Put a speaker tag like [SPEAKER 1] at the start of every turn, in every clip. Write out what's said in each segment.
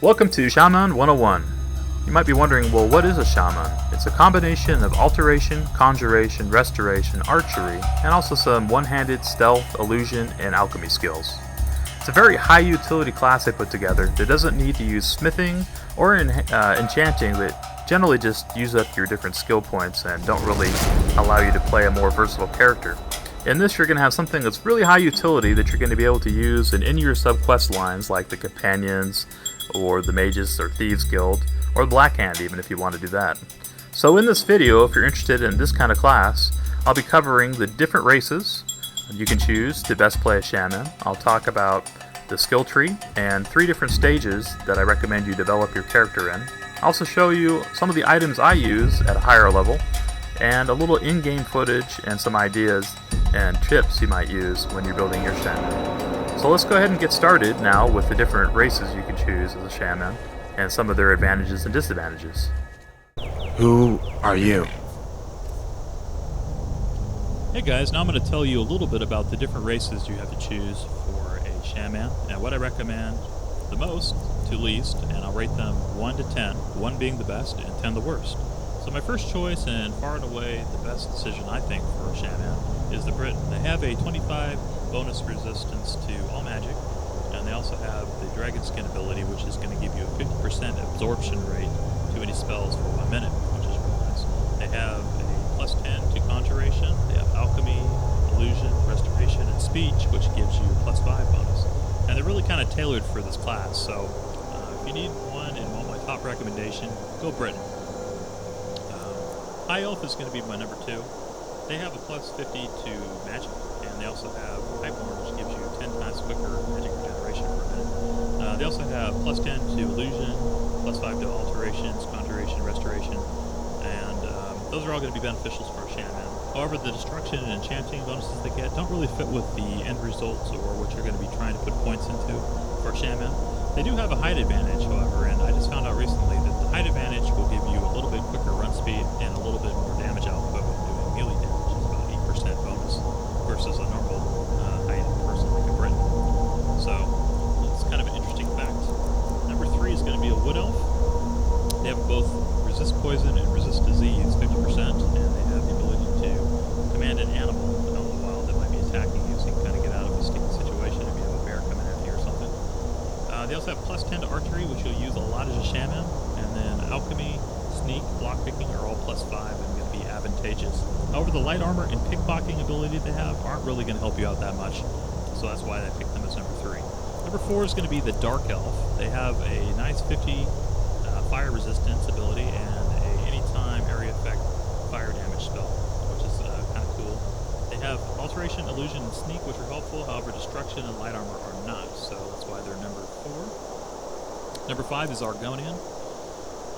[SPEAKER 1] Welcome to Shaman 101. You might be wondering, well, what is a shaman? It's a combination of alteration, conjuration, restoration, archery, and also some one-handed stealth, illusion, and alchemy skills. It's a very high utility class I put together that doesn't need to use smithing or enchanting, but generally just use up your different skill points and don't really allow you to play a more versatile character. In this, you're going to have something that's really high utility that you're going to be able to use in your sub-quest lines like the Companions, or the Mages or Thieves Guild, or the Black Hand even if you want to do that. So in this video, if you're interested in this kind of class, I'll be covering the different races you can choose to best play a Shaman. I'll talk about the skill tree and 3 different stages that I recommend you develop your character in. I'll also show you some of the items I use at a higher level, and a little in-game footage and some ideas and tips you might use when you're building your Shaman. So let's go ahead and get started now with the different races you can choose as a Shaman and some of their advantages and disadvantages.
[SPEAKER 2] Who are you?
[SPEAKER 3] Hey guys, now I'm going to tell you a little bit about the different races you have to choose for a Shaman and what I recommend the most to least, and I'll rate them 1 to 10, 1 being the best and 10 the worst. So my first choice, and far and away the best decision I think for a Shaman, is the Briton. They have a 25 bonus resistance to all magic, and they also have the Dragon Skin ability, which is going to give you a 50% absorption rate to any spells for 1 minute, which is really nice. They have a plus 10 to conjuration, they have alchemy, illusion, restoration, and speech, which gives you a plus 5 bonus. And they're really kind of tailored for this class, so if you need one and want my top recommendation, go Briton. High Elf is going to be my number 2. They have a plus 50 to magic, and they also have Pipeworm, which gives you 10 times quicker magic regeneration per minute. They also have plus 10 to illusion, plus 5 to alterations, conjuration, restoration, and those are all going to be beneficial for a Shaman. However, the destruction and enchanting bonuses they get don't really fit with the end results or what you're going to be trying to put points into for a Shaman. They do have a height advantage, however, and I just found out recently that the height advantage will give you a little bit quicker run speed and a little bit more damage output when doing melee damage. It's about 8% bonus versus a normal height person like a Briton. So it's kind of an interesting fact. Number 3 is going to be a Wood Elf. They have both resist poison and resist disease 50%, and they have the ability to command an animal out in the wild that might be attacking you, so you can kind of get out of a sticky situation if you have a bear coming at you or something. They also have plus 10 to archery, which you'll use a lot as a Shaman, and then alchemy, sneak, blockpicking are all plus 5 and going to be advantageous. However, the light armor and pickpocketing ability they have aren't really going to help you out that much, so that's why I picked them as number 3. Number 4 is going to be the Dark Elf. They have a nice 50 fire resistance ability and a anytime area effect fire damage spell, which is kind of cool. They have alteration, illusion, and sneak, which are helpful. However, destruction and light armor are not, so that's why they're number 4. Number 5 is Argonian.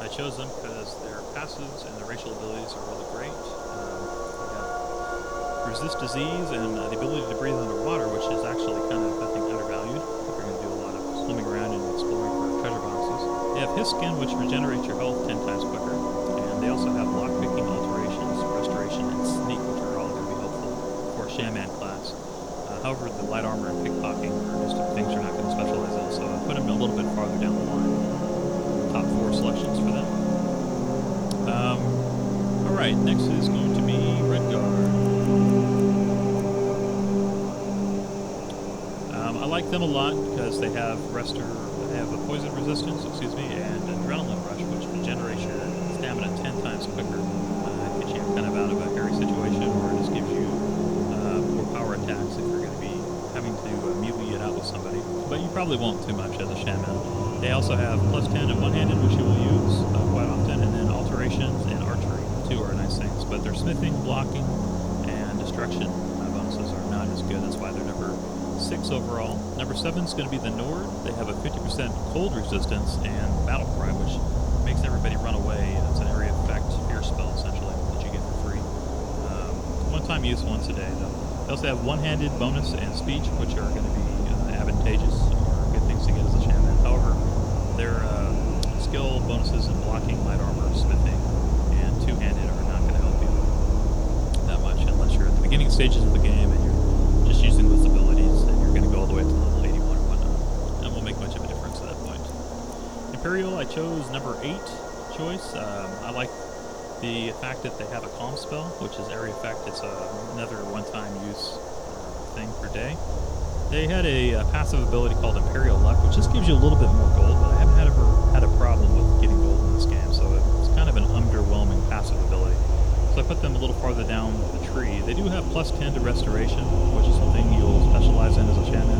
[SPEAKER 3] I chose them because their passives and their racial abilities are really great. They have resist disease and the ability to breathe underwater, which is actually kind of, I think, undervalued if you're going to do a lot of swimming around and exploring for treasure boxes. They have His Skin, which regenerates your health 10 times quicker, and they also have lockpicking, alterations, restoration, and sneak, which are all going to be helpful for a Shaman class. However, the light armor and pickpocketing are just things you're not going to specialize in, so I put them a little bit farther down the line. Top 4 selections for them. Alright, next is going to be Redguard. I like them a lot because they have a poison resistance, and adrenaline rush, which regenerates your stamina 10 times quicker. Gets you kind of out of a hairy situation, or just gives you more power attacks if you're going to be having to melee it out with somebody. But you probably won't too much as a Shaman. They also have plus 10 and one-handed, which you will use quite often, and then alterations and archery, 2 are nice things. But their smithing, blocking, and destruction bonuses are not as good. That's why they're number 6 overall. Number 7 is going to be the Nord. They have a 50% cold resistance and battle cry, which makes everybody run away. It's an area effect fear spell, essentially, that you get for free. One-time use once a day, though. They also have one-handed bonus and speech, which are going to be advantageous or good things to get as a Shaman. However, their skill bonuses in blocking, light armor, smithing, and two-handed are not going to help you that much unless you're at the beginning stages of the game and you're just using those abilities, and you're going to go all the way up to level 81 or whatnot. And won't make much of a difference at that point. Imperial, I chose number 8 choice. I like the fact that they have a calm spell, which is area effect. It's another one-time use thing per day. They had a passive ability called Imperial Luck, which just gives you a little bit more gold, but I haven't ever had a problem with getting gold in this game, so it's kind of an underwhelming passive ability. So I put them a little farther down the tree. They do have plus 10 to Restoration, which is something you'll specialize in as a Shaman,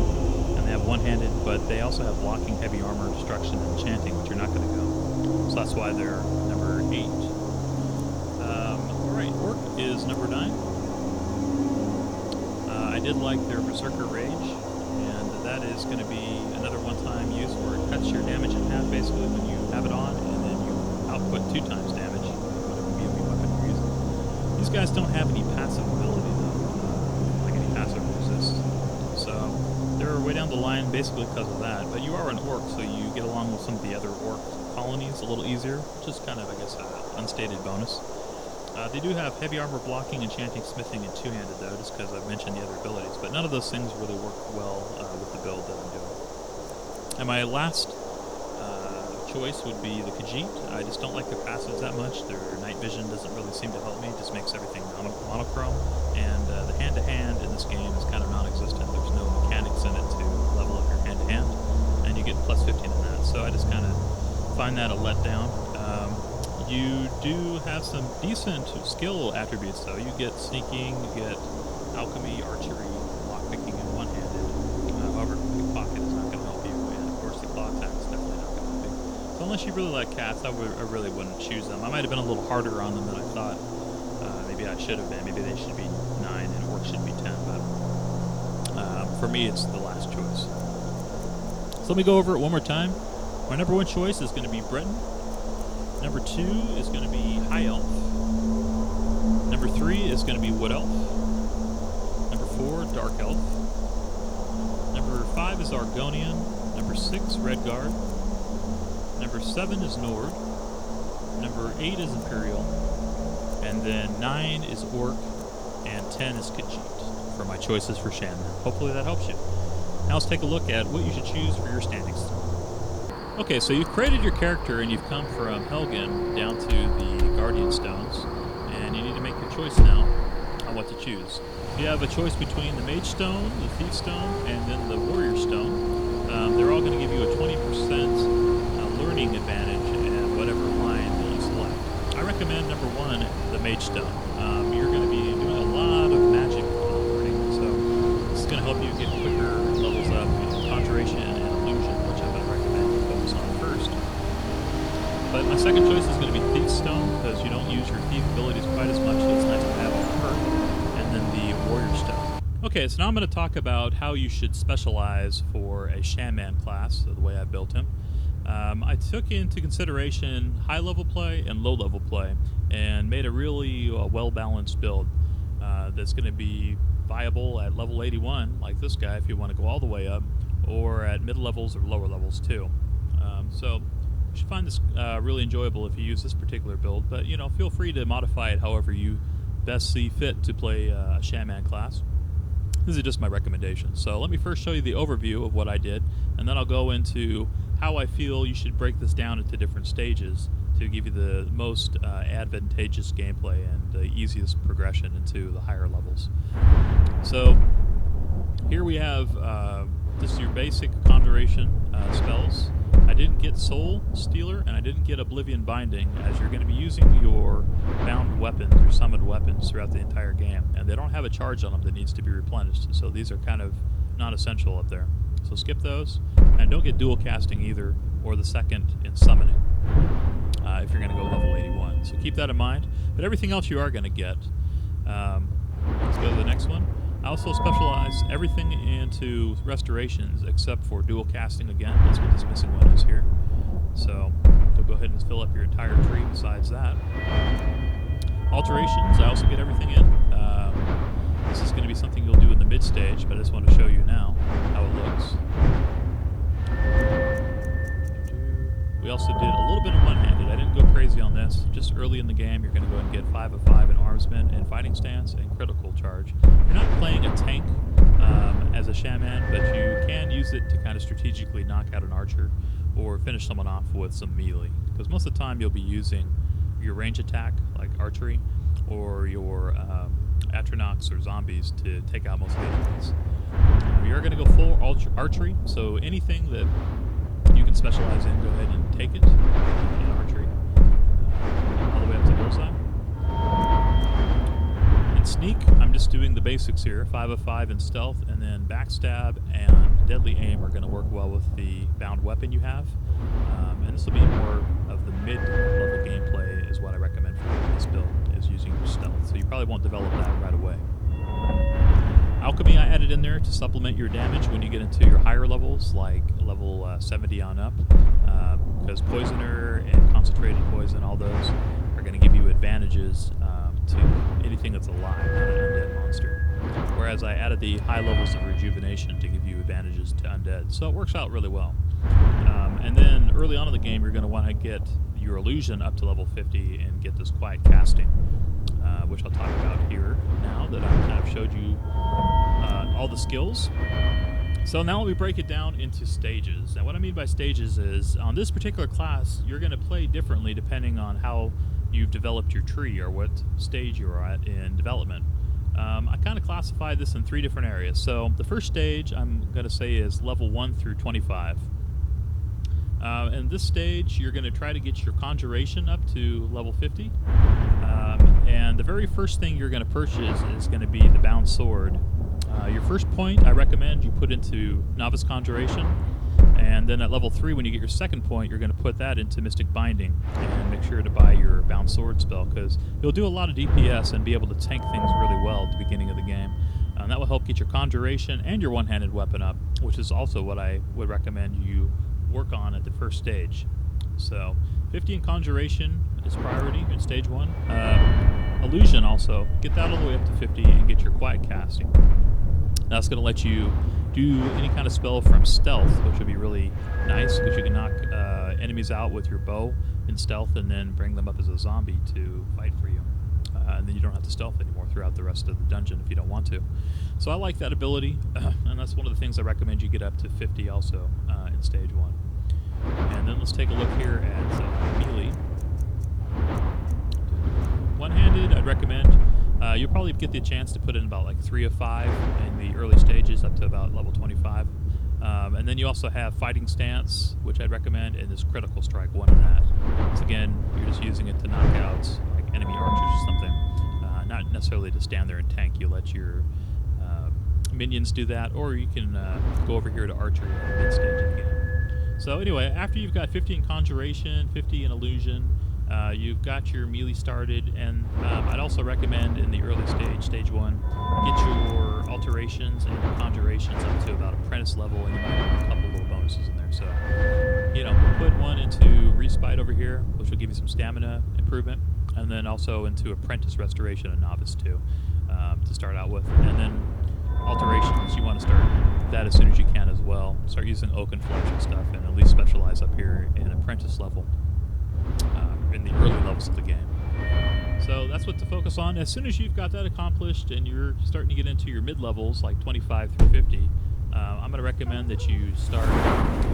[SPEAKER 3] and they have one-handed, but they also have blocking, heavy armor, destruction, and enchanting, which you're not going to go. So that's why they're number 8. Alright, Orc is number 9. I did like their Berserker Rage, and that is going to be another one-time use where it cuts your damage in half basically when you have it on, and then you output 2 times damage, whatever melee weapon you're using. These guys don't have any passive ability though, like any passive resist. So they're way down the line basically because of that, but you are an Orc, so you get along with some of the other Orc colonies a little easier, which is kind of, I guess, an unstated bonus. They do have heavy armor blocking, enchanting, smithing, and two-handed though, just because I've mentioned the other abilities, but none of those things really work well with the build that I'm doing. And my last choice would be the Khajiit. I just don't like their passives that much. Their night vision doesn't really seem to help me, it just makes everything monochrome, and the hand-to-hand in this game is kind of non-existent. There's no mechanics in it to level up your hand-to-hand, and you get plus 15 in that, so I just kind of find that a letdown. You do have some decent skill attributes, though. You get sneaking, you get alchemy, archery, lockpicking, and one-handed. However, pickpocket is not going to help you, and of course the claw attack is definitely not going to help you. So unless you really like cats, I really wouldn't choose them. I might have been a little harder on them than I thought. Maybe I should have been. Maybe they should be 9 and Orc should be 10, but for me it's the last choice. So let me go over it one more time. My number 1 choice is going to be Breton. Number 2 is going to be High Elf. Number 3 is going to be Wood Elf. Number 4, Dark Elf. Number 5 is Argonian. Number 6, Redguard. Number 7 is Nord. Number 8 is Imperial. And then 9 is Orc. And 10 is Khajiit for my choices for Shaman. Hopefully that helps you. Now let's take a look at what you should choose for your standings. Okay, so you've created your character and you've come from Helgen down to the Guardian Stones, and you need to make your choice now on what to choose. You have a choice between the Mage Stone, the Thief Stone, and then the Warrior Stone. They're all going to give you a 20% learning advantage in whatever line that you select. I recommend number 1, the Mage Stone. You're going to be doing a lot of magic learning, so this is going to help you get quicker levels up in Conjuration and Illusion, which I'm going to recommend you focus on first. But my second choice is going to be Thief Stone, because you don't use your thief abilities quite as much, so it's nice to have on her. And then the Warrior Stone. Okay, so now I'm going to talk about how you should specialize for a Shaman class, the way I built him. I took into consideration high-level play and low-level play, and made a really well-balanced build that's going to be viable at level 81, like this guy, if you want to go all the way up, or at mid-levels or lower levels too. So you should find this really enjoyable if you use this particular build, but you know, feel free to modify it however you best see fit to play a Shaman class. This is just my recommendation. So let me first show you the overview of what I did, and then I'll go into how I feel you should break this down into different stages to give you the most advantageous gameplay and the easiest progression into the higher levels. So here we have, this is your basic Conjuration spells. I didn't get Soul Stealer, and I didn't get Oblivion Binding, as you're going to be using your bound weapons, your summoned weapons, throughout the entire game. And they don't have a charge on them that needs to be replenished, so these are kind of not essential up there. So skip those, and don't get dual casting either, or the second in summoning, if you're going to go level 81. So keep that in mind, but everything else you are going to get. Let's go to the next one. I also specialize everything into restorations except for dual casting again. That's what this missing one is here. So you'll go ahead and fill up your entire tree besides that. Alterations, I also get everything in. This is going to be something you'll do in the mid stage, but I just want to show you now how it looks. We also did a little bit of one-handed. I didn't go crazy on this. Just early in the game, you're going to go ahead and get 5 of 5 in Armsman and Fighting Stance and Critical Charge. You're not playing a tank as a Shaman, but you can use it to kind of strategically knock out an archer or finish someone off with some melee. Because most of the time you'll be using your range attack, like archery, or your Atronachs or zombies to take out most of the enemies. We are going to go full archery, so anything that you can specialize in, go ahead and take it in archery, all the way up to bullseye. In sneak, I'm just doing the basics here, 5 of 5 in stealth, and then backstab and deadly aim are going to work well with the bound weapon you have. And this will be more of the mid-level gameplay is what I recommend for this build, is using your stealth. So you probably won't develop that right away. Alchemy I added in there to supplement your damage when you get into your higher levels, like level 70 on up, because Poisoner and Concentrated Poison, all those are going to give you advantages to anything that's alive, not an undead monster. Whereas I added the high levels of Rejuvenation to give you advantages to undead, so it works out really well. And then early on in the game, you're going to want to get your illusion up to level 50 and get this quiet casting, which I'll talk about here now that I've kind of showed you all the skills. So now we break it down into stages. And what I mean by stages is, on this particular class, you're going to play differently depending on how you've developed your tree or what stage you're at in development. I kind of classified this in 3 different areas. So the first stage I'm going to say is level 1 through 25. In this stage, you're going to try to get your conjuration up to level 50. And the very first thing you're going to purchase is going to be the bound sword. Your first point, I recommend you put into novice conjuration. And then at level 3, when you get your second point, you're going to put that into Mystic Binding. And make sure to buy your bound sword spell, because you'll do a lot of DPS and be able to tank things really well at the beginning of the game. And that will help get your conjuration and your one-handed weapon up, which is also what I would recommend you work on at the first stage. So 50 in conjuration is priority in stage 1. Illusion also, get that all the way up to 50 and get your quiet casting. That's going to let you do any kind of spell from stealth, which would be really nice, because you can knock enemies out with your bow in stealth and then bring them up as a zombie to fight for you. And then you don't have to stealth anymore throughout the rest of the dungeon if you don't want to. So I like that ability, and that's one of the things I recommend you get up to 50 also in stage 1. And then let's take a look here at melee. One-handed, I'd recommend. You'll probably get the chance to put in about like 3 of 5 in the early stages up to about level 25. And then you also have Fighting Stance, which I'd recommend, and this Critical Strike, 1 in that. So again, you're just using it to knock out like enemy archers or something. Not necessarily to stand there and tank. You let your minions do that, or you can go over here to archery at the mid-stage of the game. So anyway, after you've got 50 in Conjuration, 50 in Illusion, you've got your melee started, and I'd also recommend in the early stage, stage 1, get your alterations and conjurations up to about apprentice level, and you might have a couple little bonuses in there. So, you know, put one into Respite over here, which will give you some stamina improvement, and then also into Apprentice Restoration and Novice too, to start out with. And then alterations, you want to start that as soon as you can as well. Start using Oak and Fletch and stuff, and at least specialize up here in Apprentice level. In the early levels of the game. So that's what to focus on. As soon as you've got that accomplished and you're starting to get into your mid-levels, like 25 through 50, I'm going to recommend that you start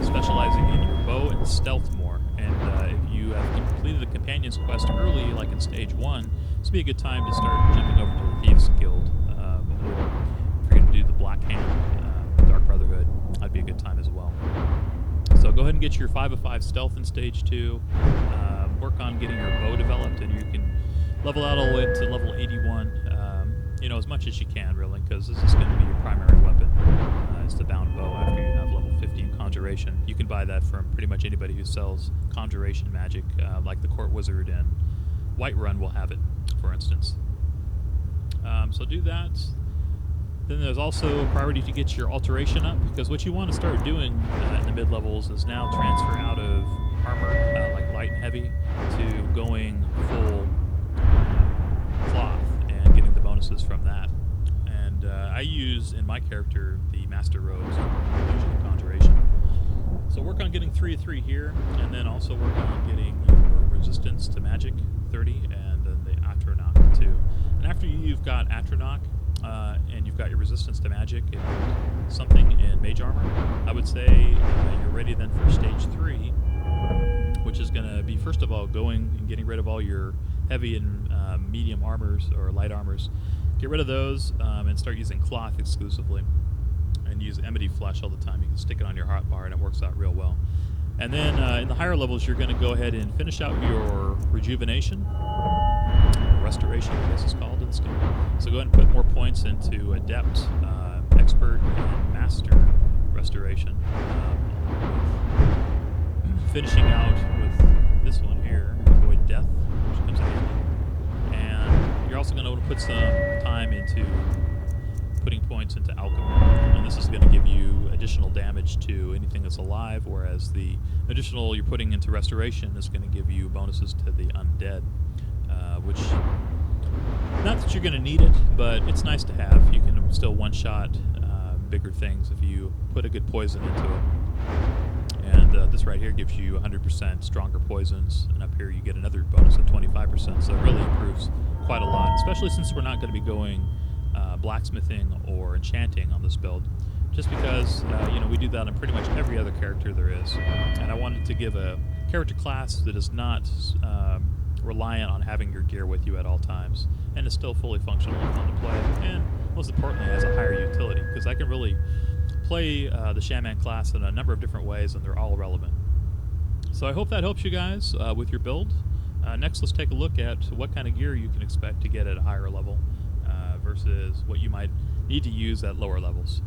[SPEAKER 3] specializing in your bow and stealth more. And if you have completed the Companion's Quest early, like in stage 1, this would be a good time to start jumping over to the Thieves Guild. Or if you're going to do the Black Hand, Dark Brotherhood, that'd be a good time as well. So go ahead and get your 5 of 5 stealth in stage 2. Work on getting your bow developed, and you can level out all the way up to level 81. You know, as much as you can, really, because this is going to be your primary weapon. It's the bound bow after you have level 50 in Conjuration. You can buy that from pretty much anybody who sells Conjuration magic, like the Court Wizard and Whiterun will have it, for instance. So do that. Then there's also a priority to get your alteration up, because what you want to start doing in the mid-levels is now transfer out of armor, like light and heavy, to going full cloth and getting the bonuses from that. And I use, in my character, the Master Robes, Illusion and Conjuration. So work on getting 3 of 3 here, and then also work on getting your resistance to magic, 30, and then the Atronach, 2. And after you've got Atronach, and you've got your resistance to magic and something in mage armor, I would say you're ready then for stage 3, which is going to be, first of all, going and getting rid of all your heavy and medium armors or light armors. Get rid of those and start using cloth exclusively, and use Emity Flesh all the time. You can stick it on your hotbar and it works out real well. And then in the higher levels, you're going to go ahead and finish out your rejuvenation, restoration, I guess it's called in this game. So go ahead and put more points into Adept, Expert, and Master restoration. Finishing out with this one here, Avoid Death, which comes in handy. And you're also going to want to put some time into putting points into Alchemy. And this is going to give you additional damage to anything that's alive, whereas the additional you're putting into Restoration is going to give you bonuses to the undead, which, not that you're going to need it, but it's nice to have. You can still one-shot bigger things if you put a good poison into it. And this right here gives you 100% stronger poisons, and up here you get another bonus of 25%, so it really improves quite a lot, especially since we're not going to be going blacksmithing or enchanting on this build, just because we do that on pretty much every other character there is, and I wanted to give a character class that is not reliant on having your gear with you at all times, and is still fully functional and fun to play, and most importantly has a higher utility, because I can really play the Shaman class in a number of different ways, and they're all relevant. So I hope that helps you guys with your build. Next, let's take a look at what kind of gear you can expect to get at a higher level versus what you might need to use at lower levels.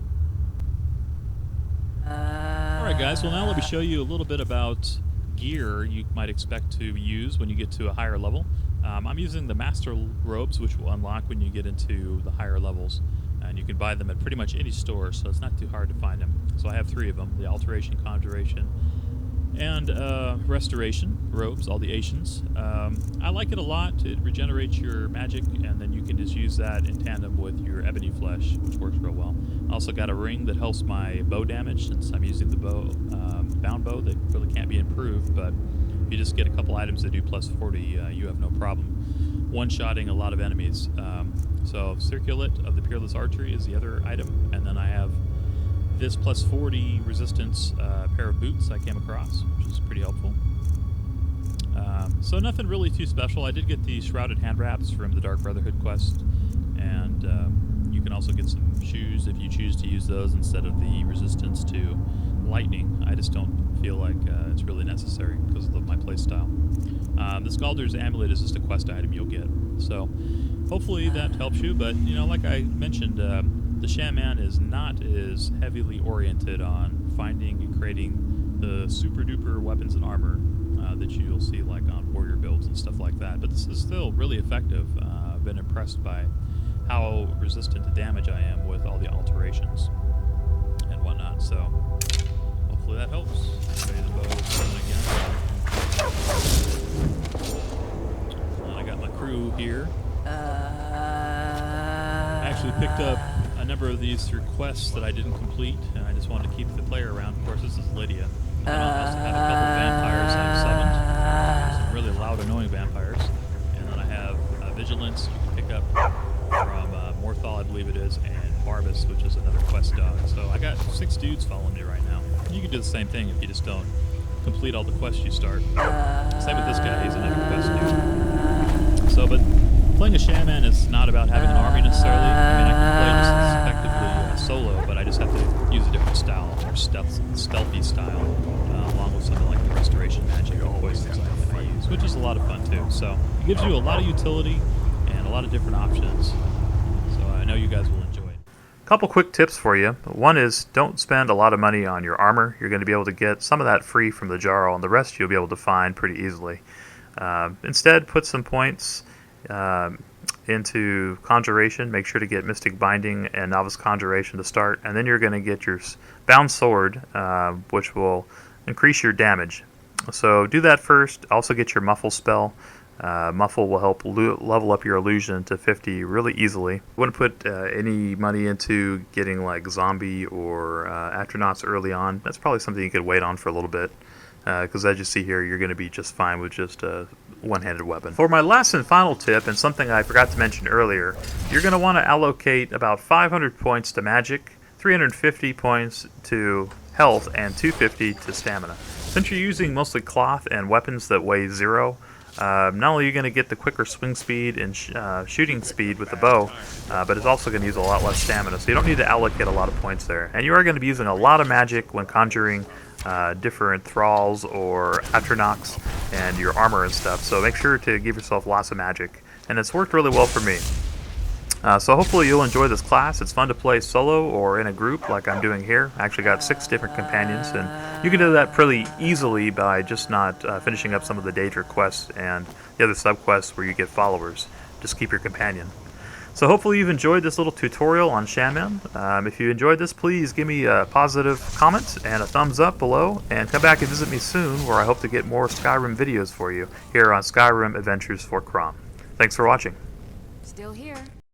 [SPEAKER 3] Alright guys, well now let me show you a little bit about gear you might expect to use when you get to a higher level. I'm using the Master Robes, which will unlock when you get into the higher levels. And you can buy them at pretty much any store, so it's not too hard to find them. So I have 3 of them, the Alteration, Conjuration, and Restoration robes, all the Asians. I like it a lot. It regenerates your magic, and then you can just use that in tandem with your Ebony Flesh, which works real well. I also got a ring that helps my bow damage, since I'm using the bound bow that really can't be improved, but if you just get a couple items that do plus 40, you have no problem one-shotting a lot of enemies. So Circulet of the Peerless Archery is the other item, and then I have this plus 40 resistance pair of boots I came across, which is pretty helpful. So nothing really too special. I did get the Shrouded Hand Wraps from the Dark Brotherhood quest, and you can also get some shoes if you choose to use those instead of the resistance to lightning. I just don't feel like it's really necessary because of my playstyle. The Scalder's Amulet is just a quest item you'll get, so hopefully that helps you. But like I mentioned, the Shaman is not as heavily oriented on finding and creating the super duper weapons and armor that you'll see like on warrior builds and stuff like that. But this is still really effective. I've been impressed by how resistant to damage I am with all the alterations and whatnot. So hopefully that helps. Show you the bow again. And I got my crew here. I actually picked up a number of these through quests that I didn't complete, and I just wanted to keep the player around. Of course, this is Lydia. And then I also have a couple of vampires I've summoned. Some really loud, annoying vampires. And then I have Vigilance you can pick up from Morthal, I believe it is, and Barbas, which is another quest dog. So I got 6 dudes following me right now. You can do the same thing if you just don't complete all the quests you start. Same with this guy, he's another quest dude. So, but playing a Shaman is not about having an army necessarily. I mean, I can play just as effectively solo, but I just have to use a different style, a more stealthy style, along with something like the Restoration Magic or Poisons I use, which is a lot of fun too. So it gives you a lot of utility and a lot of different options. So I know you guys will enjoy it.
[SPEAKER 1] Couple quick tips for you. One is don't spend a lot of money on your armor. You're going to be able to get some of that free from the Jarl, and the rest you'll be able to find pretty easily. Instead, put some points into Conjuration. Make sure to get Mystic Binding and Novice Conjuration to start, and then you're going to get your Bound Sword, which will increase your damage. So do that first. Also get your Muffle spell. Muffle will help level up your illusion to 50 really easily. You wouldn't put any money into getting like Zombie or Astronauts early on. That's probably something you could wait on for a little bit, because as you see here, you're going to be just fine with just one-handed weapon. For my last and final tip, and something I forgot to mention earlier, you're going to want to allocate about 500 points to magic, 350 points to health, and 250 to stamina. Since you're using mostly cloth and weapons that weigh 0, not only are you going to get the quicker swing speed and shooting speed with the bow, but it's also going to use a lot less stamina, so you don't need to allocate a lot of points there. And you are going to be using a lot of magic when conjuring different thralls or atronachs and your armor and stuff, so make sure to give yourself lots of magic. And it's worked really well for me. So hopefully you'll enjoy this class. It's fun to play solo or in a group like I'm doing here. I actually got 6 different companions, and you can do that pretty easily by just not finishing up some of the Daedric quests and the other sub-quests where you get followers. Just keep your companion. So hopefully you've enjoyed this little tutorial on Shaman. If you enjoyed this, please give me a positive comment and a thumbs up below, and come back and visit me soon, where I hope to get more Skyrim videos for you here on Skyrim Adventures for Crom. Thanks for watching.
[SPEAKER 4] Still here.